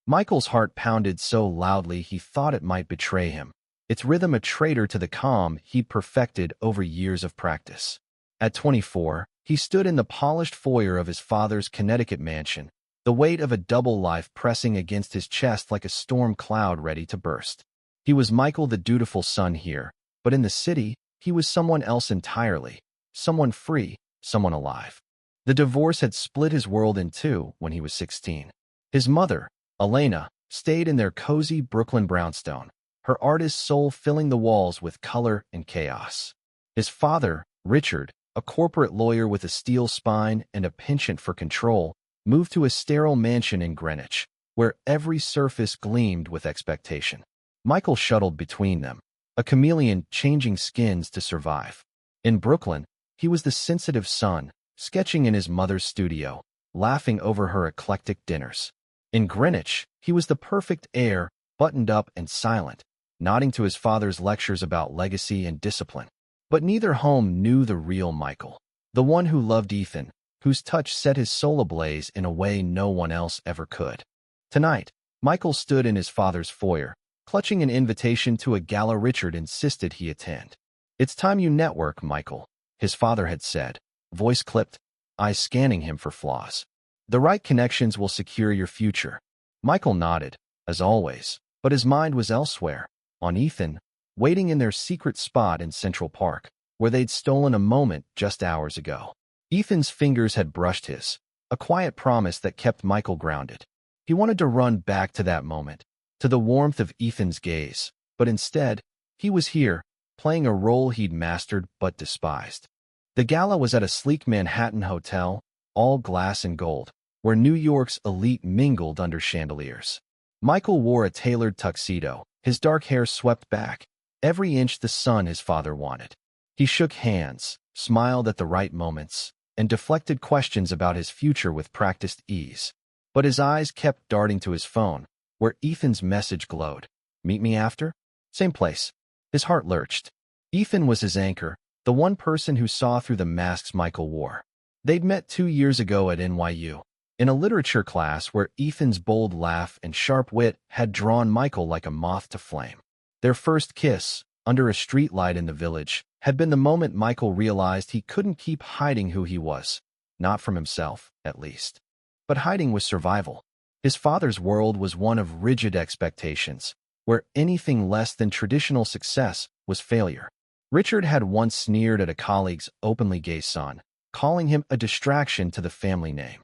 Michael's heart pounded so loudly he thought it might betray him, its rhythm a traitor to the calm he'd perfected over years of practice. At 24, he stood in the polished foyer of his father's Connecticut mansion, the weight of a double life pressing against his chest like a storm cloud ready to burst. He was Michael, the dutiful son here, but in the city, he was someone else entirely, someone free, someone alive. The divorce had split his world in two when he was 16. His mother, Elena, stayed in their cozy Brooklyn brownstone, her artist soul filling the walls with color and chaos. His father, Richard, a corporate lawyer with a steel spine and a penchant for control, moved to a sterile mansion in Greenwich, where every surface gleamed with expectation. Michael shuttled between them, a chameleon changing skins to survive. In Brooklyn, he was the sensitive son, sketching in his mother's studio, laughing over her eclectic dinners. In Greenwich, he was the perfect heir, buttoned up and silent, nodding to his father's lectures about legacy and discipline. But neither home knew the real Michael, the one who loved Ethan, whose touch set his soul ablaze in a way no one else ever could. Tonight, Michael stood in his father's foyer, clutching an invitation to a gala Richard insisted he attend. "It's time you network, Michael," his father had said, voice clipped, eyes scanning him for flaws. "The right connections will secure your future." Michael nodded, as always, but his mind was elsewhere, on Ethan, waiting in their secret spot in Central Park, where they'd stolen a moment just hours ago. Ethan's fingers had brushed his, a quiet promise that kept Michael grounded. He wanted to run back to that moment, to the warmth of Ethan's gaze, but instead, he was here, playing a role he'd mastered but despised. The gala was at a sleek Manhattan hotel, all glass and gold, where New York's elite mingled under chandeliers. Michael wore a tailored tuxedo, his dark hair swept back, every inch the son his father wanted. He shook hands, smiled at the right moments, and deflected questions about his future with practiced ease. But his eyes kept darting to his phone, where Ethan's message glowed. "Meet me after?" "Same place." His heart lurched. Ethan was his anchor, the one person who saw through the masks Michael wore. They'd met 2 years ago at NYU, in a literature class where Ethan's bold laugh and sharp wit had drawn Michael like a moth to flame. Their first kiss, under a streetlight in the village, had been the moment Michael realized he couldn't keep hiding who he was, not from himself, at least. But hiding was survival. His father's world was one of rigid expectations, where anything less than traditional success was failure. Richard had once sneered at a colleague's openly gay son, calling him a distraction to the family name.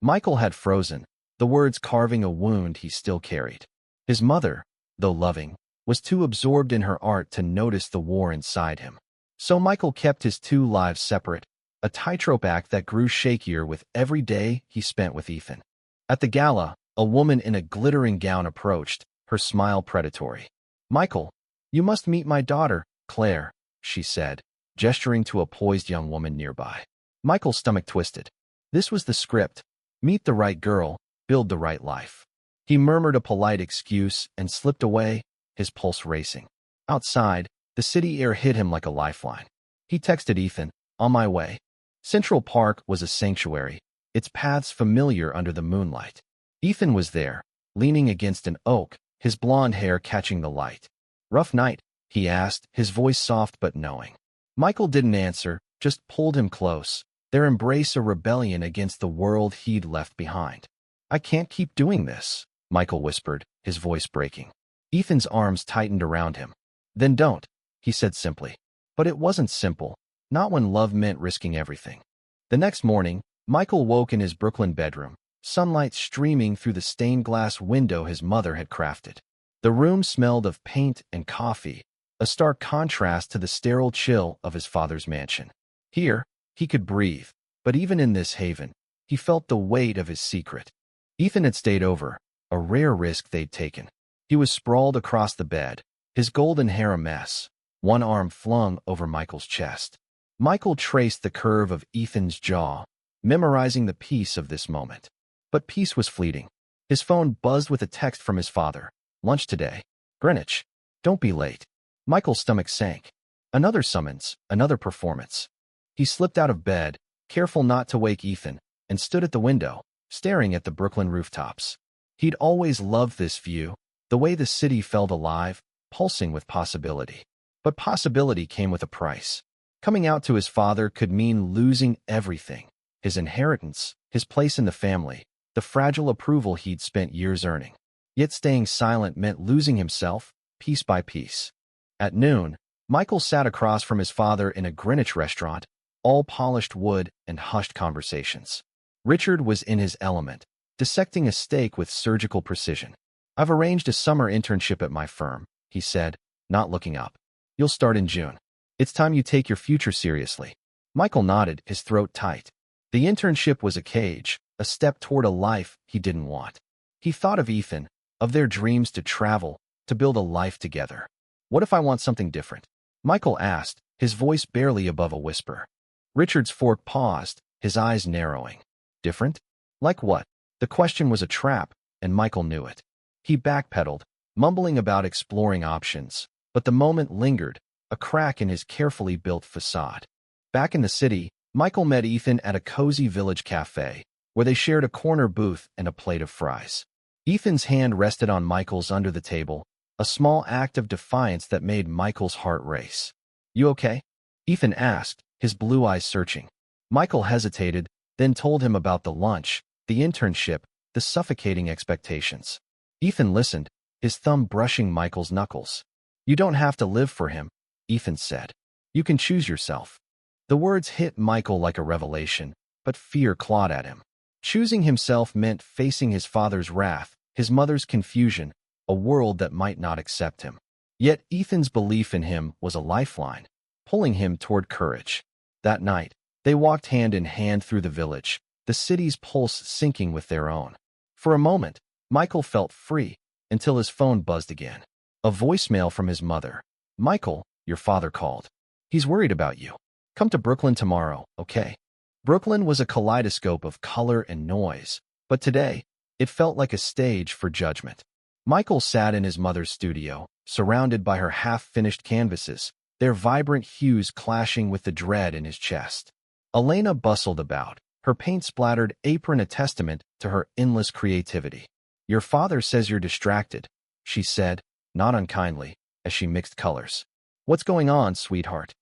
Michael had frozen, the words carving a wound he still carried. His mother, though loving, was too absorbed in her art to notice the war inside him. So Michael kept his two lives separate, a tightrope act that grew shakier with every day he spent with Ethan. At the gala, a woman in a glittering gown approached, her smile predatory. "Michael, you must meet my daughter, Claire," she said, gesturing to a poised young woman nearby. Michael's stomach twisted. This was the script. Meet the right girl, build the right life. He murmured a polite excuse and slipped away, his pulse racing. Outside, the city air hit him like a lifeline. He texted Ethan, "On my way." Central Park was a sanctuary, its paths familiar under the moonlight. Ethan was there, leaning against an oak, his blonde hair catching the light. "Rough night?" he asked, his voice soft but knowing. Michael didn't answer, just pulled him close, their embrace a rebellion against the world he'd left behind. "I can't keep doing this," Michael whispered, his voice breaking. Ethan's arms tightened around him. "Then don't," he said simply. But it wasn't simple, not when love meant risking everything. The next morning, Michael woke in his Brooklyn bedroom, sunlight streaming through the stained glass window his mother had crafted. The room smelled of paint and coffee, a stark contrast to the sterile chill of his father's mansion. Here, he could breathe, but even in this haven, he felt the weight of his secret. Ethan had stayed over, a rare risk they'd taken. He was sprawled across the bed, his golden hair a mess, one arm flung over Michael's chest. Michael traced the curve of Ethan's jaw, memorizing the peace of this moment. But peace was fleeting. His phone buzzed with a text from his father. "Lunch today. Greenwich. Don't be late." Michael's stomach sank. Another summons, another performance. He slipped out of bed, careful not to wake Ethan, and stood at the window, staring at the Brooklyn rooftops. He'd always loved this view, the way the city felt alive, pulsing with possibility. But possibility came with a price. Coming out to his father could mean losing everything: his inheritance, his place in the family, the fragile approval he'd spent years earning. Yet staying silent meant losing himself, piece by piece. At noon, Michael sat across from his father in a Greenwich restaurant, all polished wood and hushed conversations. Richard was in his element, dissecting a steak with surgical precision. "I've arranged a summer internship at my firm," he said, not looking up. "You'll start in June. It's time you take your future seriously." Michael nodded, his throat tight. The internship was a cage, a step toward a life he didn't want. He thought of Ethan, of their dreams to travel, to build a life together. "What if I want something different?" Michael asked, his voice barely above a whisper. Richard's fork paused, his eyes narrowing. "Different? Like what?" The question was a trap, and Michael knew it. He backpedaled, mumbling about exploring options, but the moment lingered, a crack in his carefully built facade. Back in the city, Michael met Ethan at a cozy village cafe, where they shared a corner booth and a plate of fries. Ethan's hand rested on Michael's under the table, a small act of defiance that made Michael's heart race. "You okay?" Ethan asked, his blue eyes searching. Michael hesitated, then told him about the lunch, the internship, the suffocating expectations. Ethan listened, his thumb brushing Michael's knuckles. "You don't have to live for him," Ethan said. "You can choose yourself." The words hit Michael like a revelation, but fear clawed at him. Choosing himself meant facing his father's wrath, his mother's confusion, a world that might not accept him. Yet Ethan's belief in him was a lifeline, pulling him toward courage. That night, they walked hand in hand through the village, the city's pulse syncing with their own. For a moment, Michael felt free, until his phone buzzed again. A voicemail from his mother. "Michael, your father called. He's worried about you. Come to Brooklyn tomorrow, okay?" Brooklyn was a kaleidoscope of color and noise, but today, it felt like a stage for judgment. Michael sat in his mother's studio, surrounded by her half-finished canvases, their vibrant hues clashing with the dread in his chest. Elena bustled about, her paint-splattered apron a testament to her endless creativity. "Your father says you're distracted," she said, not unkindly, as she mixed colors. "What's going on, sweetheart?"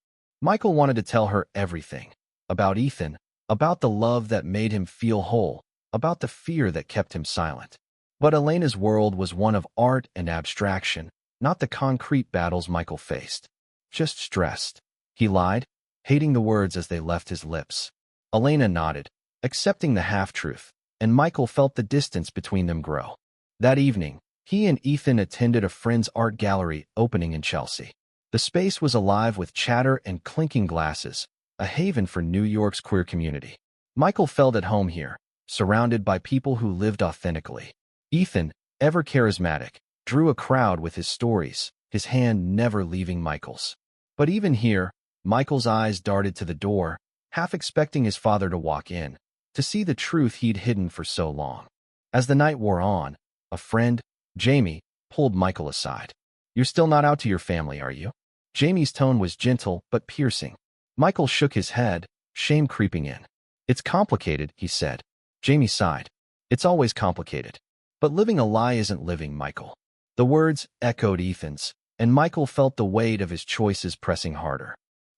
Michael wanted to tell her everything. About Ethan, about the love that made him feel whole, about the fear that kept him silent. But Elena's world was one of art and abstraction, not the concrete battles Michael faced. "Just stressed," he lied, hating the words as they left his lips. Elena nodded, accepting the half-truth, and Michael felt the distance between them grow. That evening, he and Ethan attended a friend's art gallery opening in Chelsea. The space was alive with chatter and clinking glasses, a haven for New York's queer community. Michael felt at home here, surrounded by people who lived authentically. Ethan, ever charismatic, drew a crowd with his stories, his hand never leaving Michael's. But even here, Michael's eyes darted to the door, half expecting his father to walk in, to see the truth he'd hidden for so long. As the night wore on, a friend, Jamie, pulled Michael aside. "You're still not out to your family, are you?" Jamie's tone was gentle but piercing. Michael shook his head, shame creeping in. "It's complicated," he said. Jamie sighed. "It's always complicated. But living a lie isn't living, Michael." The words echoed Ethan's, and Michael felt the weight of his choices pressing harder.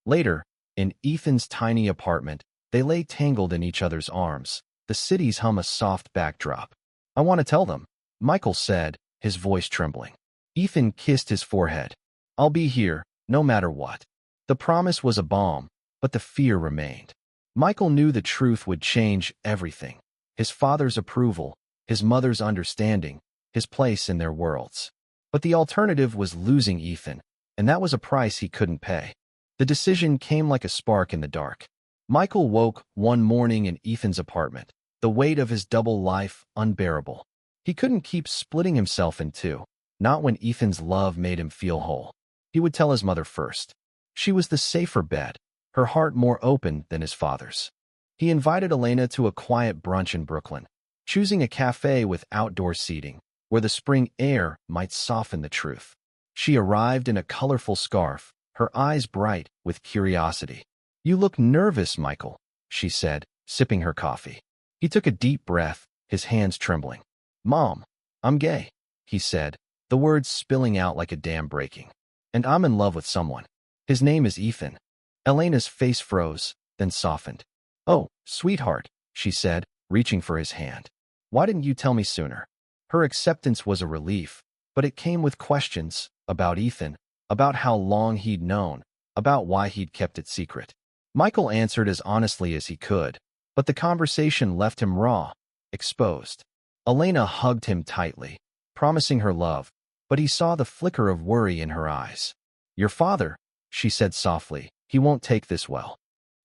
Later, in Ethan's tiny apartment, they lay tangled in each other's arms, the city's hum a soft backdrop. "I want to tell them," Michael said, his voice trembling. Ethan kissed his forehead. "I'll be here, no matter what." The promise was a balm, but the fear remained. Michael knew the truth would change everything: his father's approval, his mother's understanding, his place in their worlds. But the alternative was losing Ethan, and that was a price he couldn't pay. The decision came like a spark in the dark. Michael woke one morning in Ethan's apartment, the weight of his double life unbearable. He couldn't keep splitting himself in two, not when Ethan's love made him feel whole. He would tell his mother first. She was the safer bet, her heart more open than his father's. He invited Elena to a quiet brunch in Brooklyn, choosing a cafe with outdoor seating, where the spring air might soften the truth. She arrived in a colorful scarf, her eyes bright with curiosity. "You look nervous, Michael," she said, sipping her coffee. He took a deep breath, his hands trembling. "Mom, I'm gay, he said, the words spilling out like a dam breaking. And I'm in love with someone. His name is Ethan. Elena's face froze, then softened. Oh, sweetheart, she said, reaching for his hand. Why didn't you tell me sooner? Her acceptance was a relief, but it came with questions about Ethan, about how long he'd known, about why he'd kept it secret. Michael answered as honestly as he could, but the conversation left him raw, exposed. Elena hugged him tightly, promising her love, but he saw the flicker of worry in her eyes. Your father, she said softly, he won't take this well.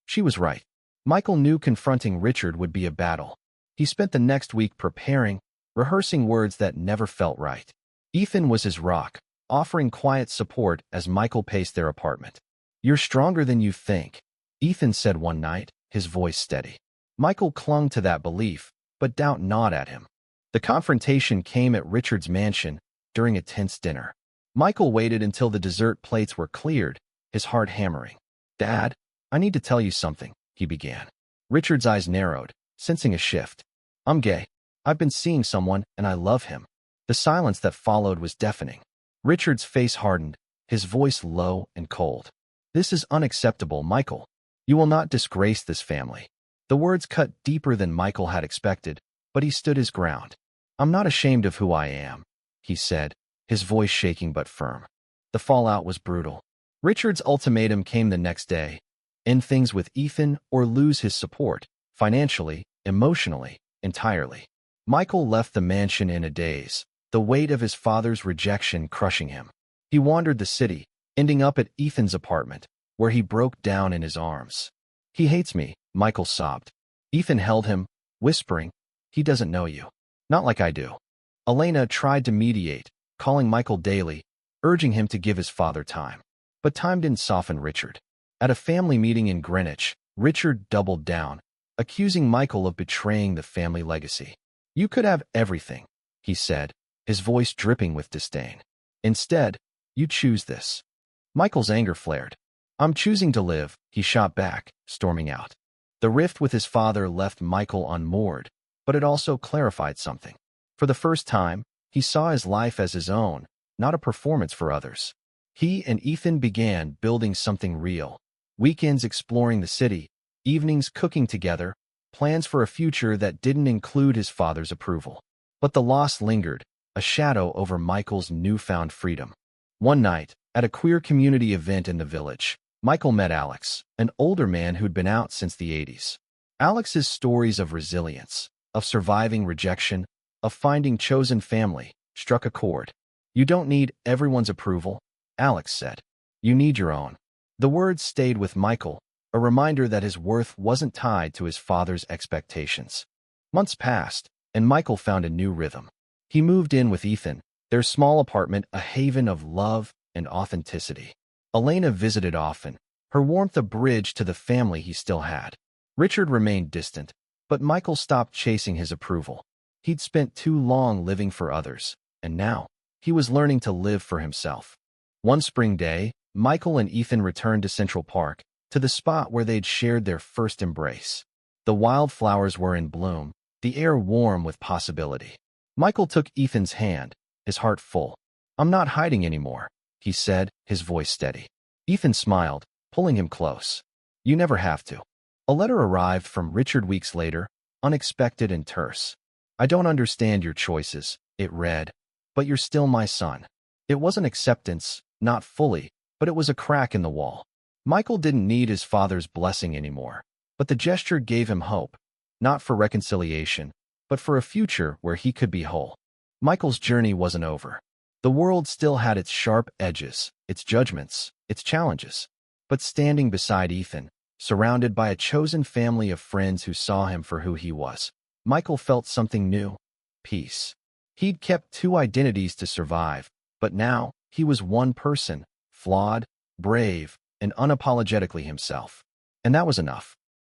She was right. Michael knew confronting Richard would be a battle. He spent the next week preparing, rehearsing words that never felt right. Ethan was his rock, offering quiet support as Michael paced their apartment. You're stronger than you think, Ethan said one night, his voice steady. Michael clung to that belief, but doubt gnawed at him. The confrontation came at Richard's mansion during a tense dinner. Michael waited until the dessert plates were cleared, his heart hammering. Dad, I need to tell you something, he began. Richard's eyes narrowed, sensing a shift. I'm gay. I've been seeing someone, and I love him. The silence that followed was deafening. Richard's face hardened, his voice low and cold. This is unacceptable, Michael. You will not disgrace this family. The words cut deeper than Michael had expected, but he stood his ground. I'm not ashamed of who I am, he said, his voice shaking but firm. The fallout was brutal. Richard's ultimatum came the next day. End things with Ethan or lose his support, financially, emotionally, entirely. Michael left the mansion in a daze, the weight of his father's rejection crushing him. He wandered the city, ending up at Ethan's apartment, where he broke down in his arms. He hates me, Michael sobbed. Ethan held him, whispering, he doesn't know you. Not like I do. Elena tried to mediate, calling Michael daily, urging him to give his father time. But time didn't soften Richard. At a family meeting in Greenwich, Richard doubled down, accusing Michael of betraying the family legacy. You could have everything, he said, his voice dripping with disdain. Instead, you choose this. Michael's anger flared. I'm choosing to live, he shot back, storming out. The rift with his father left Michael unmoored, but it also clarified something. For the first time, he saw his life as his own, not a performance for others. He and Ethan began building something real. Weekends exploring the city, evenings cooking together, plans for a future that didn't include his father's approval. But the loss lingered, a shadow over Michael's newfound freedom. One night, at a queer community event in the village, Michael met Alex, an older man who'd been out since the 80s. Alex's stories of resilience, of surviving rejection, of finding chosen family, struck a chord. You don't need everyone's approval, Alex said. You need your own. The words stayed with Michael, a reminder that his worth wasn't tied to his father's expectations. Months passed, and Michael found a new rhythm. He moved in with Ethan, their small apartment a haven of love and authenticity. Elena visited often, her warmth a bridge to the family he still had. Richard remained distant, but Michael stopped chasing his approval. He'd spent too long living for others, and now, he was learning to live for himself. One spring day, Michael and Ethan returned to Central Park, to the spot where they'd shared their first embrace. The wildflowers were in bloom, the air warm with possibility. Michael took Ethan's hand, his heart full. I'm not hiding anymore, he said, his voice steady. Ethan smiled, pulling him close. You never have to. A letter arrived from Richard weeks later, unexpected and terse. I don't understand your choices, it read, but you're still my son. It wasn't acceptance, not fully, but it was a crack in the wall. Michael didn't need his father's blessing anymore, but the gesture gave him hope, not for reconciliation, but for a future where he could be whole. Michael's journey wasn't over. The world still had its sharp edges, its judgments, its challenges. But standing beside Ethan, surrounded by a chosen family of friends who saw him for who he was, Michael felt something new: peace. He'd kept two identities to survive, but now he was one person, flawed, brave, and unapologetically himself. And that was enough.